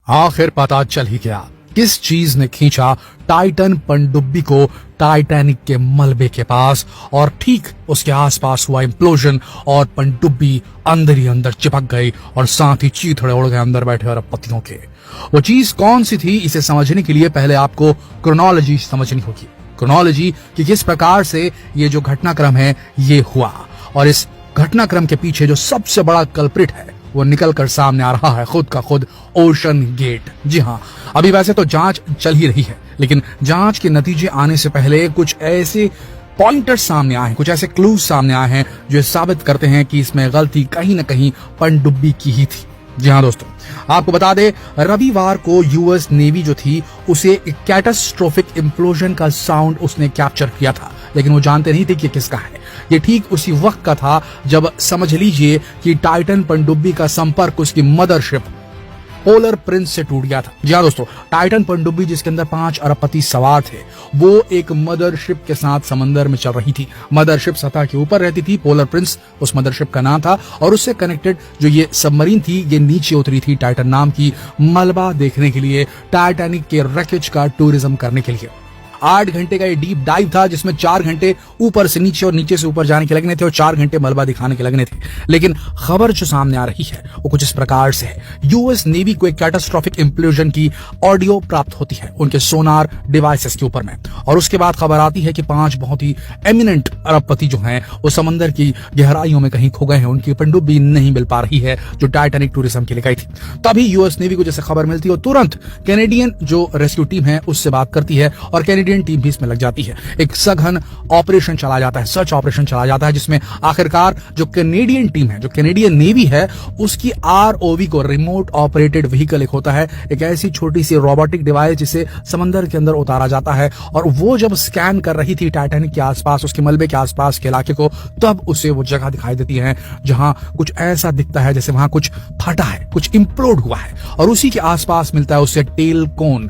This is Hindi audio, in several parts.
आखिर पता चल ही गया किस चीज ने खींचा टाइटन पनडुब्बी को टाइटैनिक के मलबे के पास, और ठीक उसके आसपास हुआ इम्प्लोजन और पनडुब्बी अंदर ही अंदर चिपक गई और साथ ही चीथड़े उड़ गए अंदर बैठे अरबपतियों के। वो चीज कौन सी थी, इसे समझने के लिए पहले आपको क्रोनोलॉजी समझनी होगी। क्रोनोलॉजी कि किस प्रकार से ये जो घटनाक्रम है ये हुआ, और इस घटनाक्रम के पीछे जो सबसे बड़ा कल्प्रिट है वो निकल कर सामने आ रहा है खुद का खुद ओशन गेट। जी हाँ, अभी वैसे तो जांच चल ही रही है, लेकिन जांच के नतीजे आने से पहले कुछ ऐसे पॉइंटर्स सामने आए हैं, कुछ ऐसे क्लूज सामने आए हैं जो साबित करते हैं कि इसमें गलती कहीं ना कहीं पनडुब्बी की ही थी। जी हाँ दोस्तों, आपको बता दें रविवार को यूएस नेवी जो थी उसे एक कैटास्ट्रोफिक इम्प्लोजन का साउंड उसने कैप्चर किया था, लेकिन वो जानते नहीं थे कि किसका है। ये ठीक उसी वक्त का था जब समझ लीजिए कि टाइटन पनडुब्बी का संपर्क उसकी मदरशिप पोलर प्रिंस से टूट गया था। जी हाँ दोस्तों, टाइटन पनडुब्बी जिसके अंदर 5 अरबपति सवार थे, वो एक मदरशिप के साथ समंदर में चल रही थी। मदरशिप सतह के ऊपर रहती थी, पोलर प्रिंस उस मदरशिप का नाम था, और उससे कनेक्टेड जो ये सबमरीन थी ये नीचे उतरी थी टाइटन नाम की, मलबा देखने के लिए, टाइटैनिक के रैकेज का टूरिज्म करने के लिए। 8 घंटे का ये डीप डाइव था जिसमें 4 घंटे ऊपर से नीचे और नीचे से ऊपर जाने के लगने थे और 4 घंटे मलबा दिखाने के लगने थे। लेकिन खबर जो सामने आ रही है वो कुछ इस प्रकार से है। यूएस नेवी को एक कैटास्ट्रोफिक इम्प्लोजन की ऑडियो प्राप्त होती है उनके सोनार डिवाइसेस के ऊपर में, और उसके बाद खबर आती है कि 5 बहुत ही एमिनेंट अरबपति जो हैं वो समंदर की गहराइयों में कहीं खो गए हैं, उनकी पनडुब्बी नहीं मिल पा रही है जो टाइटैनिक टूरिज्म के लिए गई थी। तभी यूएस नेवी को जैसे खबर मिलती है वो तुरंत कैनेडियन जो रेस्क्यू टीम है उससे बात करती है, और कैनेडियन टीम भी इसमें लग जाती है। एक सघन ऑपरेशन चला जाता है, सर्च ऑपरेशन चला जाता है, जिसमें आखिरकार जो कैनेडियन टीम है, जो कैनेडियन नेवी है, उसकी आरओवी को, रिमोट ऑपरेटेड व्हीकल एक होता है, एक ऐसी छोटी सी रोबोटिक डिवाइस जिसे समंदर के अंदर उतारा जाता है, और वो जब स्कैन कर रही थी टाइटैनिक के आसपास, उसके मलबे के आसपास के इलाके को, तब उसे वो जगह दिखाई देती है जहां कुछ ऐसा दिखता है जैसे वहां कुछ फटा है, कुछ इंप्लोड हुआ है, और उसी के आसपास मिलता है उसे टेल कोन,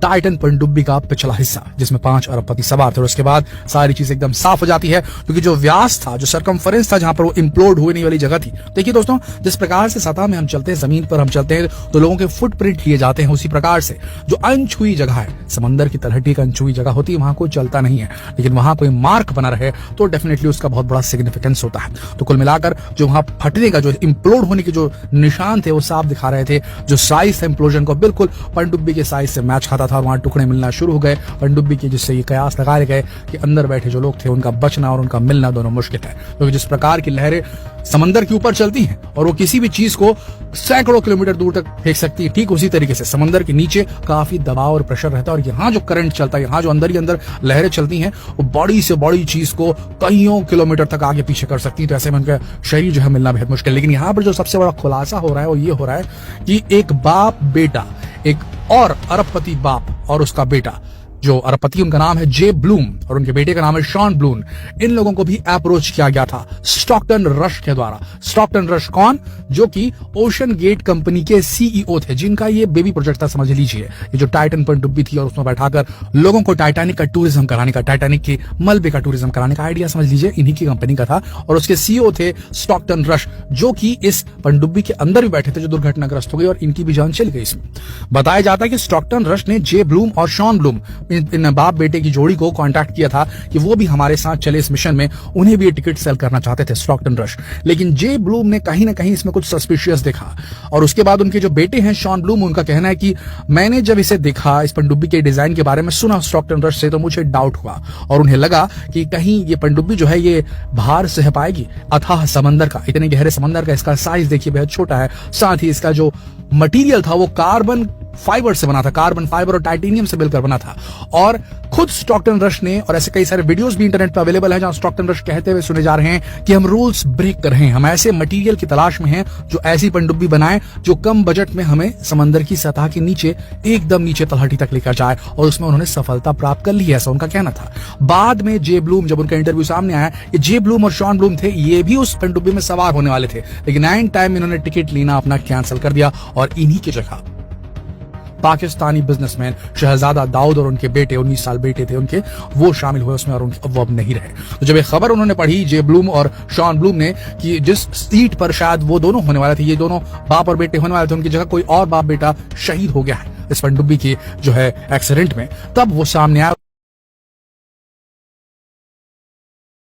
टाइटन पनडुब्बी का पिछला हिस्सा जिसमें 5 अरबपति सवार थे। और उसके बाद सारी चीज एकदम साफ हो जाती है, क्योंकि जो व्यास था, जो सरकमफरेंस था जहां पर वो इंप्लोड होने वाली जगह थी। देखिए दोस्तों, जिस प्रकार से सतह में हम चलते हैं, जमीन पर हम चलते हैं तो लोगों के फुटप्रिंट लिए जाते हैं, उसी प्रकार से जो अनछुई जगह है, समंदर की तलहटी एक अनछुई जगह होती है, वहां कोई चलता नहीं है, लेकिन वहां कोई मार्क बना रहे तो डेफिनेटली उसका बहुत बड़ा सिग्निफिकेंस होता है। तो कुल मिलाकर जो वहां फटने का, जो इंप्लोड होने के जो निशान थे वो साफ दिखा रहे थे। जो साइज था इंप्लोजन को बिल्कुल पनडुब्बी के साइज से मैच खाता था, और वहां टुकड़े मिलना शुरू हो गए पनडुब्बी के, जिससे ये कयास लगाए गए कि अंदर बैठे जो लोग थे उनका बचना और उनका मिलना दोनों मुश्किल है, क्योंकि जिस प्रकार की लहरें समंदर के ऊपर चलती हैं और वो किसी भी चीज को सैकड़ों किलोमीटर दूर तक फेंक सकती है, ठीक उसी तरीके से समंदर के नीचे काफी दबाव और प्रेशर रहता है, और यहाँ जो करंट चलता है, यहाँ जो अंदर ही अंदर लहरें चलती हैं, वो बड़ी से बड़ी चीज को कईयों किलोमीटर तक आगे पीछे कर सकती है। तो ऐसे में उनका शरीर जो है मिलना बेहद मुश्किल। लेकिन यहाँ पर जो सबसे बड़ा खुलासा हो रहा है वो ये हो रहा है कि एक बाप बेटा, एक और अरबपति बाप और उसका बेटा, जो अरबपति उनका नाम है जे ब्लूम और उनके बेटे का नाम है शॉन ब्लूम, इन लोगों को भी अप्रोच किया गया था स्टॉकटन रश के द्वारा। स्टॉकटन रश कौन? जो कि ओशन गेट कंपनी के सीईओ थे, जिनका ये बेबी प्रोजेक्ट था, समझ लीजिए, ये जो टाइटन पनडुब्बी थी और उसमें बैठाकर लोगों को टाइटैनिक का टूरिज्म कराने का, टाइटैनिक के मलबे का टूरिज्म कराने का आइडिया समझ लीजिए इन्हीं की कंपनी का था। और उसके सीईओ थे स्टॉकटन रश, जो कि इस पनडुब्बी के अंदर भी बैठे थे, जो दुर्घटनाग्रस्त हो गई और इनकी भी जान चली गई इसमें। बताया जाता है कि स्टॉकटन रश ने जे ब्लूम और शॉन ब्लूम, इन बाप बेटे की जोड़ी को कांटेक्ट किया था कि वो भी हमारे साथ चले इस मिशन में, उन्हें भी ये टिकट सेल करना चाहते थे स्टॉकटन रश। लेकिन जे ब्लूम ने कहीं ना कहीं इसमें कुछ सस्पिशियस देखा, और उसके बाद उनके जो बेटे हैं शॉन ब्लूम, उनका कहना है कि मैंने जब इसे देखा, इस पनडुब्बी के डिजाइन के बारे में सुना स्टॉकटन रश से, तो मुझे डाउट हुआ और उन्हें लगा कि कहीं ये पनडुब्बी जो है ये भार सह पाएगी अथाह समंदर का, इतने गहरे समंदर का। इसका साइज देखिए बेहद छोटा है, साथ ही इसका जो मटेरियल था वो कार्बन फाइबर से बना था, कार्बन फाइबर और टाइटेनियम से मिलकर बना था। और खुद स्टॉकटन रश ने, और ऐसे कई सारे वीडियोस भी इंटरनेट पर अवेलेबल हैं जहां स्टॉकटन रश कहते हुए सुने जा रहे हैं कि हम रूल्स ब्रेक कर रहे हैं, हम ऐसे मटेरियल की तलाश में हैं जो ऐसी पनडुब्बी बनाए जो कम बजट में हमें समंदर की सतह के नीचे, एकदम नीचे तलहटी तक लेकर जाए, और उसमें उन्होंने सफलता प्राप्त कर ली है, ऐसा उनका कहना था। बाद में जे ब्लूम, जब उनका इंटरव्यू सामने आया, ये जे ब्लूम और शॉन ब्लूम थे, ये भी उस पनडुब्बी में सवार होने वाले थे, लेकिन एंड टाइम इन्होंने टिकट लेना अपना कैंसिल कर दिया और इन्हीं की जगह पाकिस्तानी बिजनेसमैन शहजादा दाऊद और उनके बेटे 19 साल बेटे थे उनके, वो शामिल हुए उसमें और वो अब नहीं रहे। तो जब ये खबर उन्होंने पढ़ी जे ब्लूम और शॉन ब्लूम ने कि जिस सीट पर शायद वो दोनों होने वाले थे, ये दोनों बाप और बेटे होने वाले थे, उनकी जगह कोई और बाप बेटा शहीद हो गया है इस पनडुब्बी की जो है एक्सीडेंट में, तब वो सामने आया।